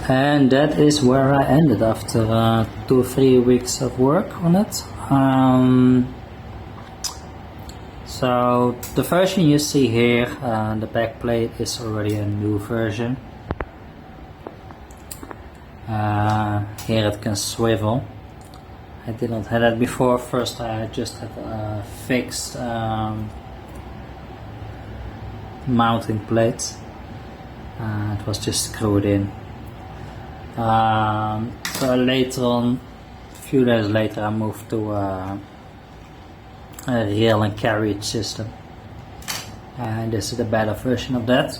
And that is where I ended after 2 or 3 weeks of work on it. So the version you see here, the back plate is already a new version. Here it can swivel. I did not have that before. First I just had a fixed mounting plate. It was just screwed in. So later on, a few days later, I moved to a rail and carriage system, and this is the better version of that.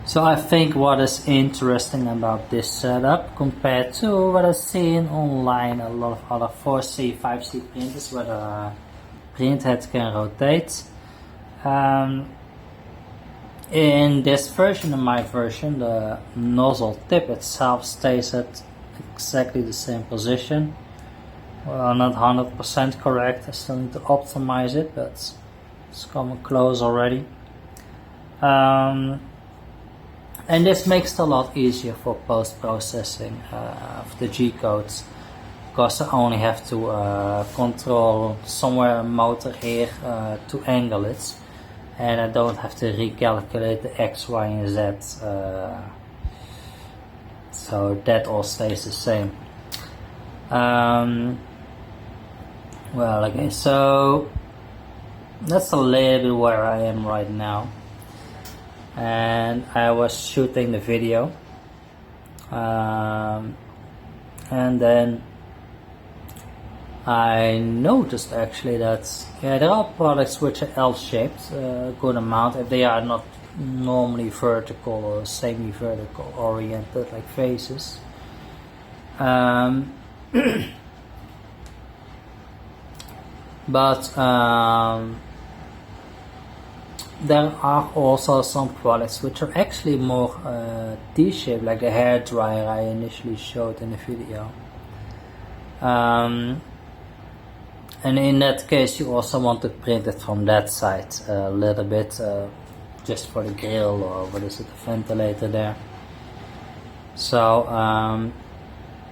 So I think what is interesting about this setup compared to what I've seen online, a lot of other 4C, 5C printers where the print head can rotate. In this version, in my version, the nozzle tip itself stays at exactly the same position. Well, not 100% correct, I still need to optimize it, but it's coming close already. And this makes it a lot easier for post-processing of the G-codes, because I only have to control somewhere a motor here to angle it. And I don't have to recalculate the X, Y, and Z. So that all stays the same. Well, okay, so that's a little bit where I am right now. And I was shooting the video. And then I noticed actually that there are products which are L-shaped, a good amount, if they are not normally vertical or semi-vertical oriented like faces. But there are also some products which are actually more T-shaped, like the hair dryer I initially showed in the video. And in that case you also want to print it from that side a little bit, just for the grill, or what is it, the ventilator there. So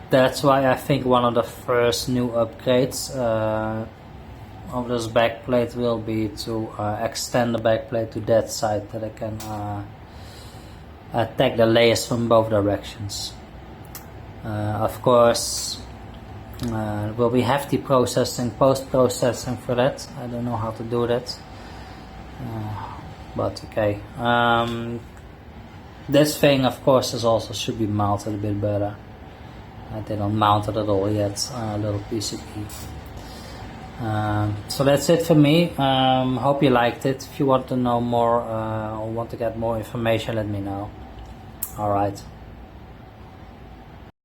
that's why I think one of the first new upgrades of this backplate will be to extend the backplate to that side, that I can attack the layers from both directions. Of course, it will be hefty processing, post-processing for that. I don't know how to do that, but okay. This thing, of course, is also should be mounted a bit better. I didn't mount it at all yet, a little PCB. So that's it for me. Hope you liked it. If you want to know more or want to get more information, let me know. Alright.